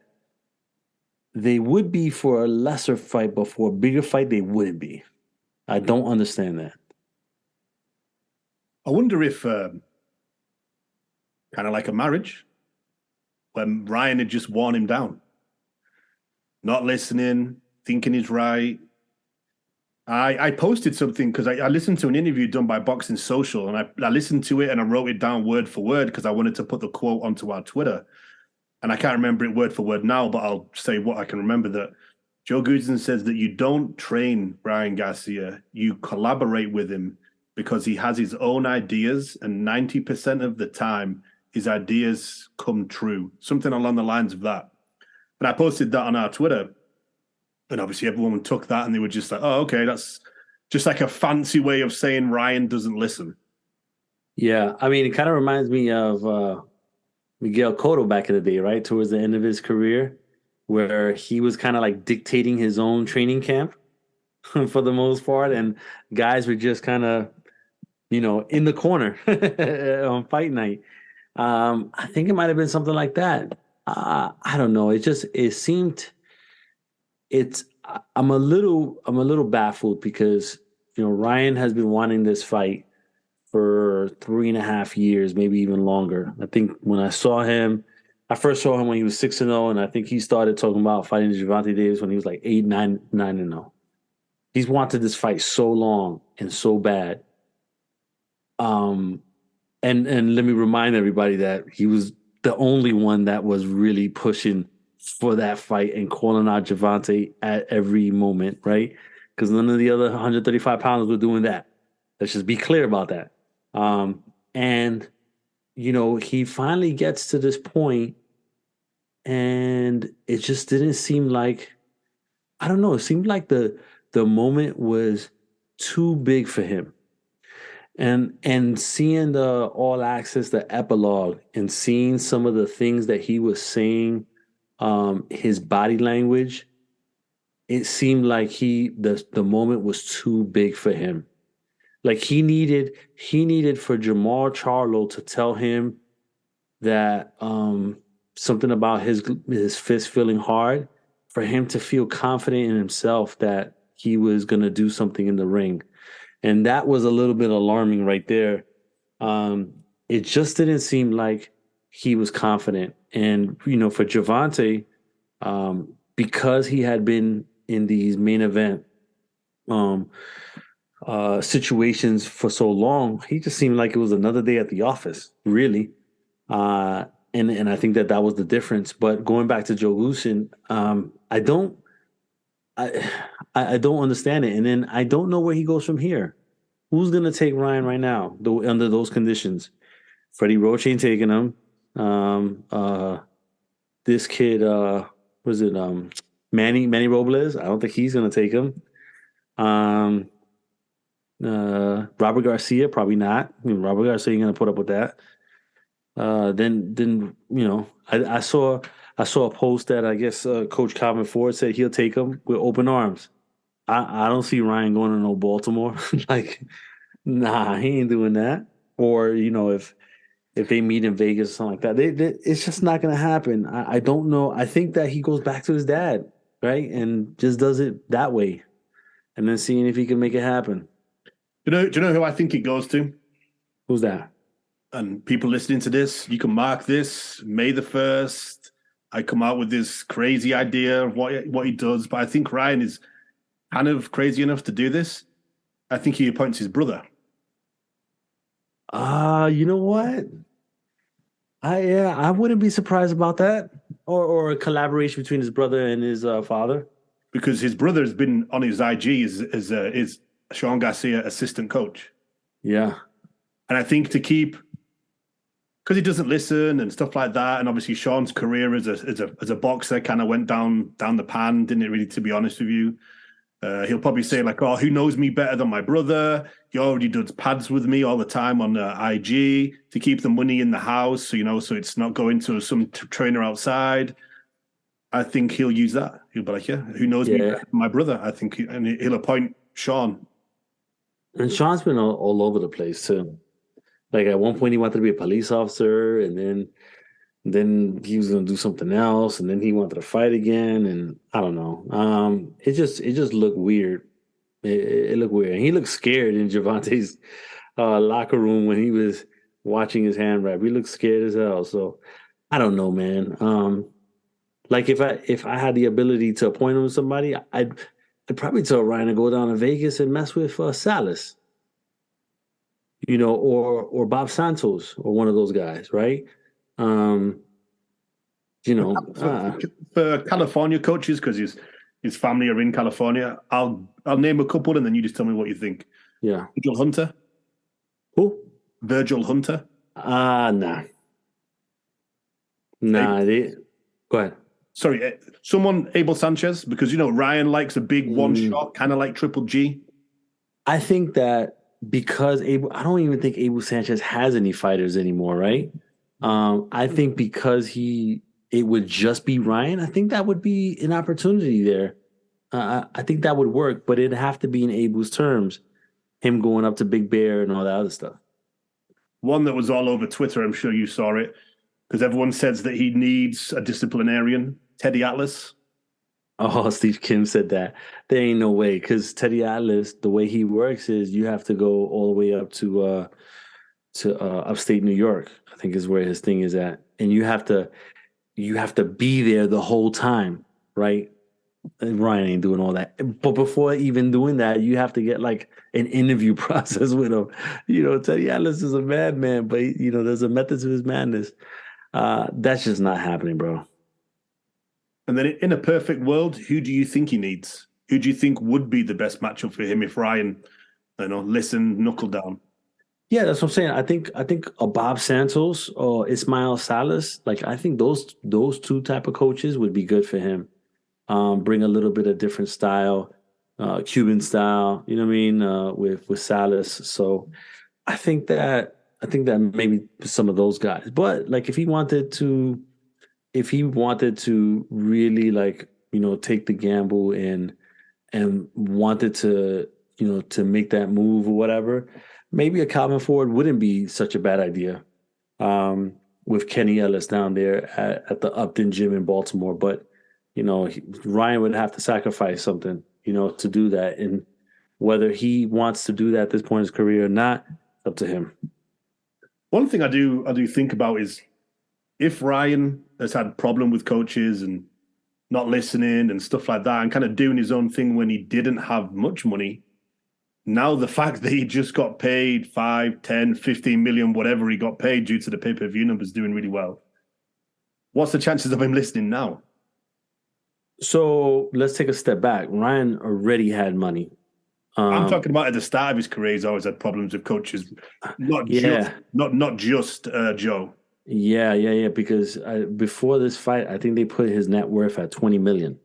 they would be for a lesser fight, but for a bigger fight, they wouldn't be. I don't understand that. I wonder if, kind of like a marriage, when Ryan had just worn him down, not listening, thinking he's right. I posted something because I listened to an interview done by Boxing Social, and I listened to it and I wrote it down word for word because I wanted to put the quote onto our Twitter. And I can't remember it word for word now, but I'll say what I can remember. That Joe Goosen says that you don't train Ryan Garcia, you collaborate with him because he has his own ideas, and 90% of the time, his ideas come true. Something along the lines of that. And I posted that on our Twitter. And obviously everyone took that and they were just like, oh, okay, that's just like a fancy way of saying Ryan doesn't listen. Yeah, I mean, it kind of reminds me of Miguel Cotto back in the day, right? Towards the end of his career, where he was kind of like dictating his own training camp for the most part. And guys were just kind of, in the corner on fight night. I think it might have been something like that. I don't know. I'm a little baffled because, Ryan has been wanting this fight for 3.5 years, maybe even longer. I think when I first saw him when he was 6-0, and I think he started talking about fighting Gervonta Davis when he was like 8, 9-0. He's wanted this fight so long and so bad. And let me remind everybody that he was the only one that was really pushing for that fight and calling out Gervonta at every moment, right? Because none of the other 135 pounders were doing that. Let's just be clear about that. And he finally gets to this point, and it just didn't seem like, I don't know, it seemed like the moment was too big for him. And seeing the All Access, the epilogue, and seeing some of the things that he was saying, his body language, it seemed like the moment was too big for him. Like he needed for Jamal Charlo to tell him that something about his fist feeling hard, for him to feel confident in himself that he was going to do something in the ring. And that was a little bit alarming right there. It just didn't seem like he was confident. And, for Gervonta, because he had been in these main event situations for so long, he just seemed like it was another day at the office, really. And I think that was the difference. But going back to Joe Goosen, I don't understand it. And then I don't know where he goes from here. Who's going to take Ryan right now under those conditions? Freddie Roach ain't taking him. This kid, Manny Robles? I don't think he's going to take him. Robert Garcia, probably not. Robert Garcia ain't going to put up with that. Then I saw a post that I guess Coach Calvin Ford said he'll take him with open arms. I don't see Ryan going to no Baltimore. Like, nah, he ain't doing that. Or, if they meet in Vegas or something like that, it's just not going to happen. I don't know. I think that he goes back to his dad, right? And just does it that way. And then seeing if he can make it happen. Do you know who I think it goes to? Who's that? And people listening to this, you can mark this, May the 1st. I come out with this crazy idea of what he does, but I think Ryan is kind of crazy enough to do this. I think he appoints his brother. You know what? I wouldn't be surprised about that, or a collaboration between his brother and his father, because his brother has been on his IG is Sean Garcia assistant coach. Yeah, and I think to keep, because he doesn't listen and stuff like that, and obviously Sean's career as a boxer kind of went down the pan, didn't it? Really, to be honest with you. He'll probably say like, "Oh, who knows me better than my brother? He already does pads with me all the time on IG to keep the money in the house, so it's not going to some trainer outside." I think he'll use that. He'll be like, "Yeah, who knows me better than my brother?" I think, and he'll appoint Sean. And Sean's been all over the place too. Like at one point he wanted to be a police officer, and then Then he was going to do something else, and then he wanted to fight again, and I don't know. It just looked weird. It looked weird, and he looked scared in Gervonta's locker room when he was watching his hand wrap. He looked scared as hell. So I don't know, man. Like if I had the ability to appoint him to somebody, I'd probably tell Ryan to go down to Vegas and mess with Salas, or Bob Santos or one of those guys, right? For California coaches, because his family are in California, I'll name a couple and then you just tell me what you think. Yeah. Virgil Hunter. Who? Virgil Hunter. Nah. Go ahead. Sorry, someone, Abel Sanchez, because Ryan likes a big one shot, kind of like Triple G. I think that because I don't even think Abel Sanchez has any fighters anymore, right? I think because it would just be Ryan, I think that would be an opportunity there. I think that would work, but it'd have to be in Abel's terms, him going up to Big Bear and all that other stuff. One that was all over Twitter, I'm sure you saw it, because everyone says that he needs a disciplinarian, Teddy Atlas. Oh, Steve Kim said that. There ain't no way, because Teddy Atlas, the way he works is you have to go all the way up to upstate New York, I think is where his thing is at. And you have to be there the whole time, right? And Ryan ain't doing all that. But before even doing that, you have to get like an interview process with him. Teddy Atlas is a madman, but there's a method to his madness. That's just not happening, bro. And then in a perfect world, who do you think he needs? Who do you think would be the best matchup for him if Ryan, knuckle down? Yeah, that's what I'm saying. I think a Bob Santos or Ismael Salas, like I think those two type of coaches would be good for him. Bring a little bit of different style, Cuban style, with Salas. So I think that maybe some of those guys. But like if he wanted to really take the gamble and wanted to make that move or whatever, maybe a Calvin Ford wouldn't be such a bad idea. With Kenny Ellis down there at the Upton Gym in Baltimore, but Ryan would have to sacrifice something, to do that, and whether he wants to do that at this point in his career or not, up to him. One thing I do think about is if Ryan has had problem with coaches and not listening and stuff like that and kind of doing his own thing when he didn't have much money, now the fact that he just got paid 5, 10, 15 million, whatever he got paid due to the pay-per-view numbers doing really well, what's the chances of him listening now? So let's take a step back. Ryan already had money. I'm talking about at the start of his career, he's always had problems with coaches, not just Joe. Yeah. Because before this fight, I think they put his net worth at 20 million.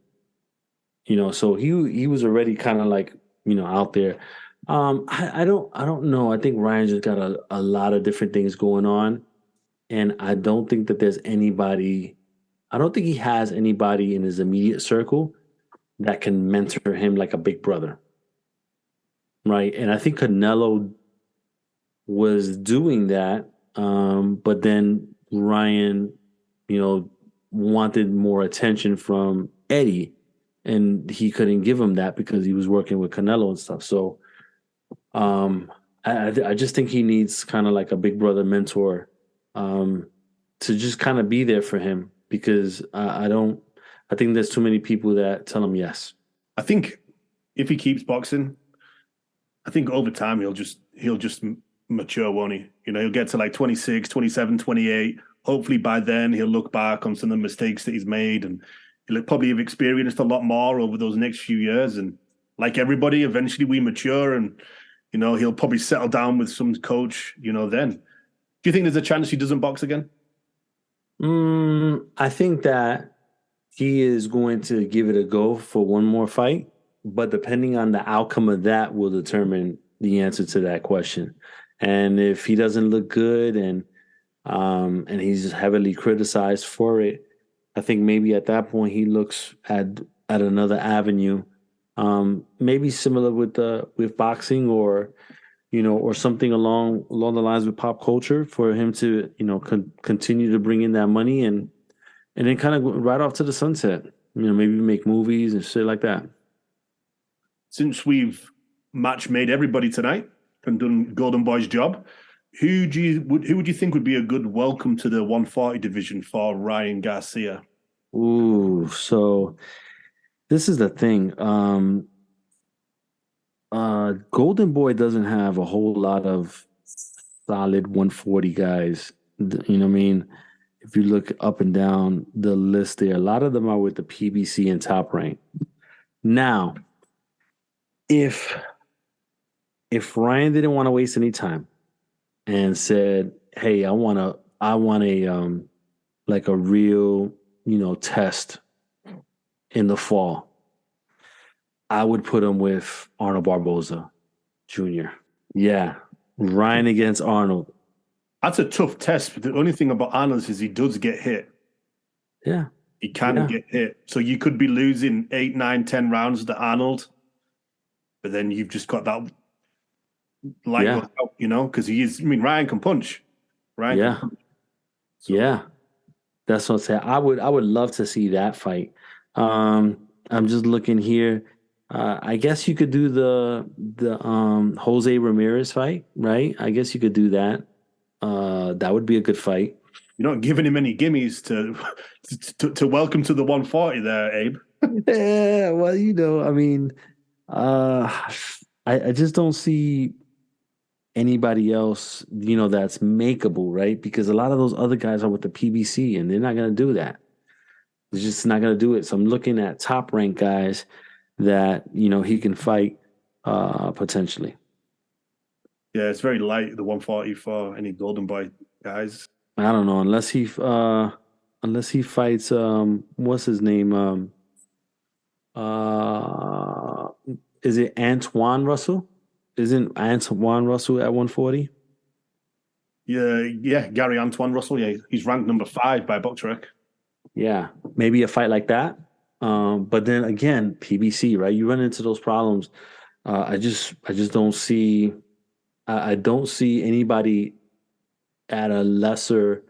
So he was already kind of like out there. I don't know. I think Ryan just got a lot of different things going on, and I don't think that there's anybody. I don't think he has anybody in his immediate circle that can mentor him like a big brother. Right. And I think Canelo was doing that. But then Ryan, wanted more attention from Eddie, and he couldn't give him that because he was working with Canelo and stuff. So I just think he needs kind of like a big brother mentor to just kind of be there for him. Because I think there's too many people that tell him yes. I think if he keeps boxing, I think over time he'll just mature, won't he? He'll get to like 26, 27, 28. Hopefully by then he'll look back on some of the mistakes that he's made, and he'll probably have experienced a lot more over those next few years. And like everybody, eventually we mature, and he'll probably settle down with some coach. Then, do you think there's a chance he doesn't box again? I think that he is going to give it a go for one more fight, but depending on the outcome of that will determine the answer to that question. And if he doesn't look good and he's heavily criticized for it, I think maybe at that point he looks at another avenue, maybe similar with boxing or or something along the lines with pop culture for him to, continue to bring in that money and then kind of right off to the sunset. Maybe make movies and shit like that. Since we've match made everybody tonight and done Golden Boy's job, who would you think would be a good welcome to the 140 division for Ryan Garcia? Ooh, so this is the thing. Golden Boy doesn't have a whole lot of solid 140 guys. You know what I mean? If you look up and down the list there, a lot of them are with the PBC and Top Rank. Now, if Ryan didn't want to waste any time and said, "Hey, I want a like a real, test in the fall," I would put him with Arnold Barboza Jr. Yeah, Ryan against Arnold. That's a tough test. But the only thing about Arnold is he does get hit. Yeah, he can get hit. So you could be losing 8, 9, 10 rounds to Arnold. But then you've just got that light goes out, because he is. I mean, Ryan can punch. Ryan can punch. So. Yeah. That's what I'm saying. I would love to see that fight. I'm just looking here. I guess you could do the Jose Ramirez fight, right? I guess you could do that. That would be a good fight. You're not giving him any gimmies to welcome to the 140 there, Abe. Yeah, well, I mean. I just don't see anybody else, that's makeable, right? Because a lot of those other guys are with the PBC and they're not going to do that. They're just not going to do it. So I'm looking at top rank guys that, he can fight potentially. Yeah, it's very light, the 140 for any Golden Boy guys. I don't know, unless he fights what's his name? Is it Antoine Russell? Isn't Antoine Russell at 140? Yeah, Gary Antoine Russell. Yeah, he's ranked number 5 by BoxRec. Yeah, maybe a fight like that. But then again, PBC, right? You run into those problems. I just don't see. I don't see anybody at a lesser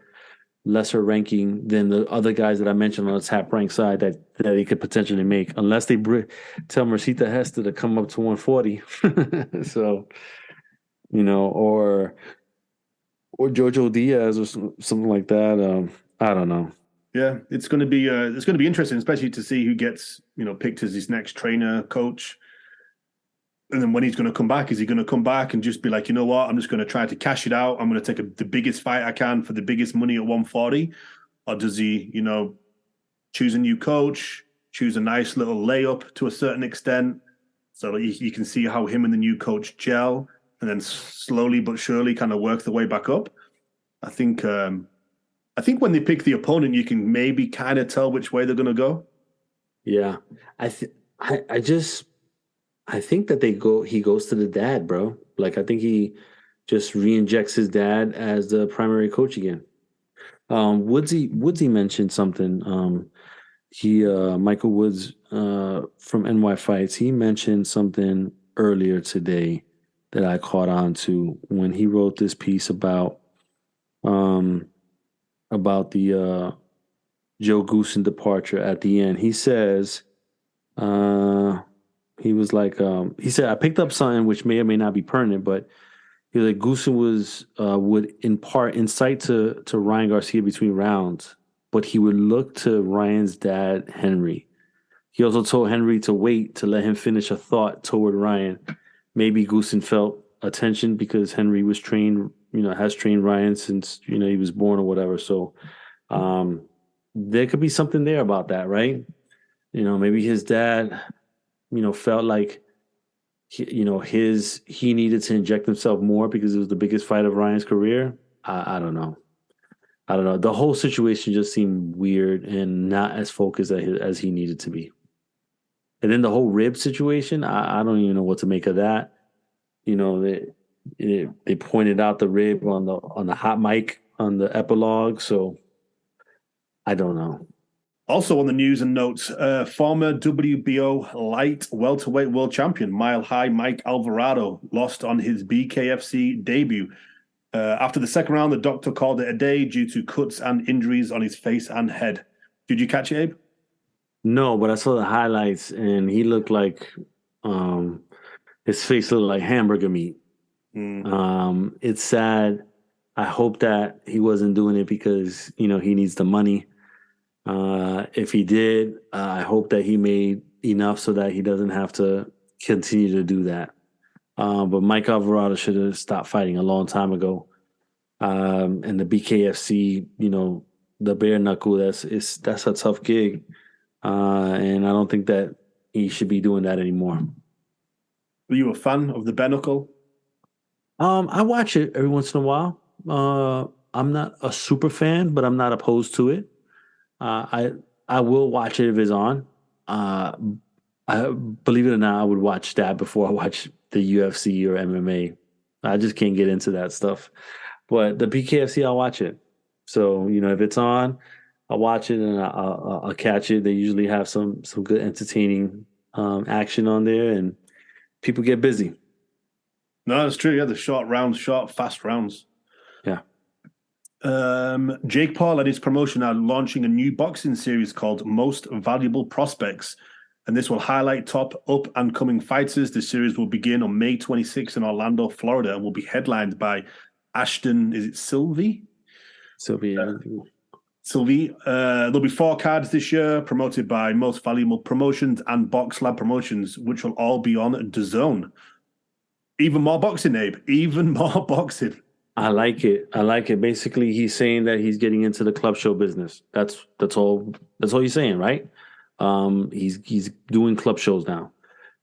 ranking than the other guys that I mentioned on the top rank side that he could potentially make, unless they tell Mercita Hester to come up to 140. So, or Jojo Diaz or something like that. I don't know. Yeah, it's going to be interesting, especially to see who gets picked as his next trainer, coach. And then when he's going to come back, is he going to come back and just be like, you know what, I'm just going to try to cash it out. I'm going to take the biggest fight I can for the biggest money at 140. Or does he, choose a new coach, choose a nice little layup to a certain extent so that you can see how him and the new coach gel and then slowly but surely kind of work the way back up. I think when they pick the opponent, you can maybe kind of tell which way they're going to go. Yeah. I think that he goes to the dad, bro. Like, I think he just re-injects his dad as the primary coach again. Woodsy mentioned something. Michael Woods from NY Fights, he mentioned something earlier today that I caught on to when he wrote this piece about the Joe Goosen departure at the end. He says, he was like, he said, I picked up something which may or may not be pertinent, but he was like, Goosen would impart insight to Ryan Garcia between rounds, but he would look to Ryan's dad, Henry. He also told Henry to wait to let him finish a thought toward Ryan. Maybe Goosen felt attention because Henry was trained, has trained Ryan since, he was born or whatever. So there could be something there about that, right? Maybe his dad, felt like, he needed to inject himself more because it was the biggest fight of Ryan's career. I don't know. The whole situation just seemed weird and not as focused as he needed to be. And then the whole rib situation, I don't even know what to make of that. They pointed out the rib on the hot mic on the epilogue, so I don't know. Also on the news and notes, former WBO light welterweight world champion, Mile High Mike Alvarado, lost on his BKFC debut. After the second round, the doctor called it a day due to cuts and injuries on his face and head. Did you catch it, Abe? No, but I saw the highlights, and he looked like his face looked like hamburger meat. It's sad. I hope that he wasn't doing it because, he needs the money. If he did, I hope that he made enough so that he doesn't have to continue to do that. But Mike Alvarado should have stopped fighting a long time ago. And the BKFC, the bare knuckle, that's a tough gig. And I don't think that he should be doing that anymore. Were you a fan of the bare knuckle? I watch it every once in a while. I'm not a super fan, but I'm not opposed to it. I will watch it if it's on. I believe it or not, I would watch that before I watch the UFC or MMA. I just can't get into that stuff. But the BKFC, I'll watch it. So, if it's on, I'll watch it and I'll catch it. They usually have some good entertaining action on there, and people get busy. No, that's true. Yeah, the short, fast rounds. Yeah. Jake Paul and his promotion are launching a new boxing series called Most Valuable Prospects, and this will highlight top up-and-coming fighters. The series will begin on May 26th in Orlando, Florida, and will be headlined by Ashton, is it Sylvie? Sylvie. Sylvie. There'll be 4 cards this year promoted by Most Valuable Promotions and Box Lab Promotions, which will all be on DAZN. Even more boxing, Abe. Even more boxing. I like it. Basically, he's saying that he's getting into the club show business. That's all he's saying, right? He's doing club shows now.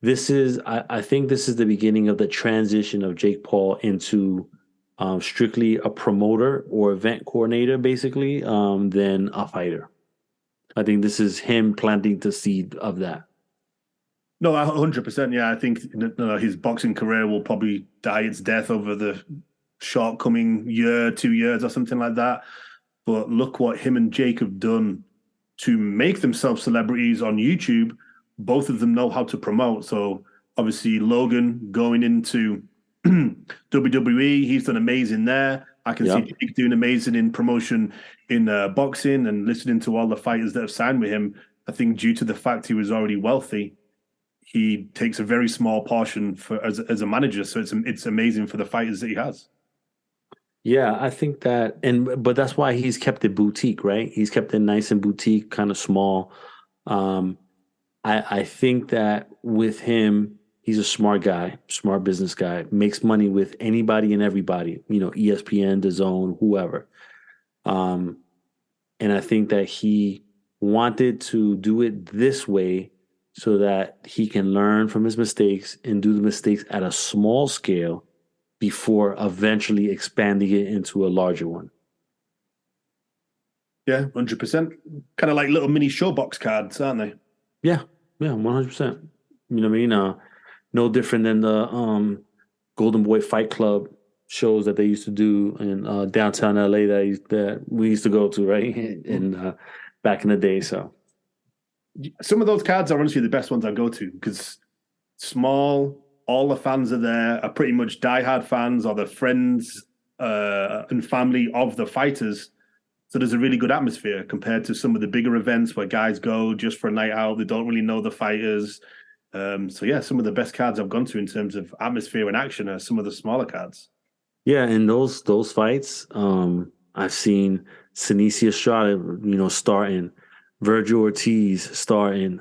I think this is the beginning of the transition of Jake Paul into strictly a promoter or event coordinator, basically, than a fighter. I think this is him planting the seed of that. No, 100%. Yeah, I think his boxing career will probably die its death over the shortcoming year, 2 years or something like that. But look what him and Jake have done to make themselves celebrities on YouTube. Both of them know how to promote. So obviously Logan going into WWE, he's done amazing there. I can see Jake doing amazing in promotion in boxing, and listening to all the fighters that have signed with him. I think due to the fact he was already wealthy, he takes a very small portion as a manager. So it's amazing for the fighters that he has. Yeah, I think that, but that's why he's kept it boutique, right? He's kept it nice and boutique, kind of small. I think that with him, he's a smart guy, smart business guy, makes money with anybody and everybody, ESPN, DAZN, whoever. And I think that he wanted to do it this way so that he can learn from his mistakes and do the mistakes at a small scale before eventually expanding it into a larger one. Yeah, 100%. Kind of like little mini showbox cards, aren't they? Yeah, 100%. You know what I mean? No different than the Golden Boy Fight Club shows that they used to do in downtown LA that we used to go to, right? And back in the day, so. Some of those cards are honestly the best ones I go to because small, all the fans are pretty much diehard fans or the friends and family of the fighters. So there's a really good atmosphere compared to some of the bigger events where guys go just for a night out. They don't really know the fighters. So yeah, some of the best cards I've gone to in terms of atmosphere and action are some of the smaller cards. Yeah, and those fights, I've seen Sinisi Estrada, starting. Virgil Ortiz starting,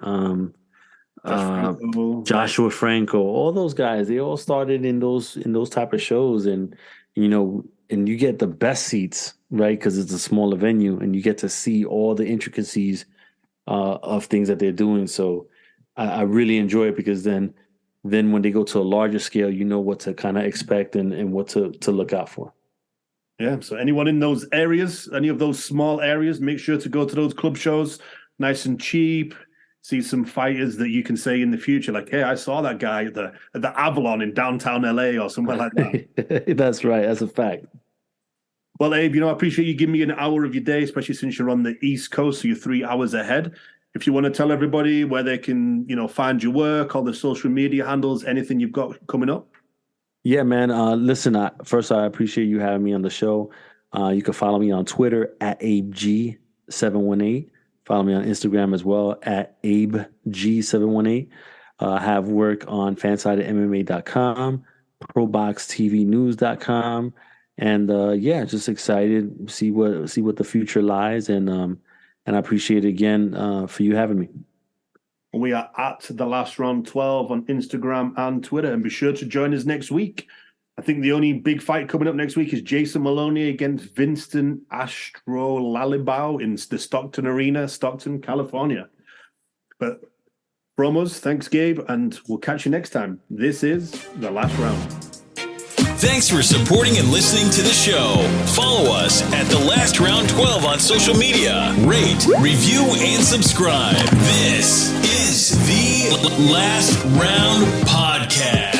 Joshua Franco, all those guys, they all started in those type of shows, and and you get the best seats, right? Because it's a smaller venue, and you get to see all the intricacies of things that they're doing. So I really enjoy it because then when they go to a larger scale, you know what to kind of expect and what to look out for. Yeah, so anyone in those areas, any of those small areas, make sure to go to those club shows, nice and cheap. See some fighters that you can say in the future, like, hey, I saw that guy at the Avalon in downtown LA or somewhere like that. That's right. That's a fact. Well, Abe, I appreciate you giving me an hour of your day, especially since you're on the East Coast, so you're 3 hours ahead. If you want to tell everybody where they can, find your work, all the social media handles, anything you've got coming up. Yeah, man. Listen, first, I appreciate you having me on the show. You can follow me on Twitter at AbeG718. Follow me on Instagram as well at AbeG718. I have work on fansidedmma.com, proboxtvnews.com. And just excited, see what the future lies. And I appreciate it again for you having me. We are at The Last Round 12 on Instagram and Twitter. And be sure to join us next week. I think the only big fight coming up next week is Jason Maloney against Vincent Lalibao in the Stockton Arena, Stockton, California. But from us, thanks, Gabe, and we'll catch you next time. This is The Last Round. Thanks for supporting and listening to the show. Follow us at The Last Round 12 on social media. Rate, review, and subscribe. This is The Last Round Podcast.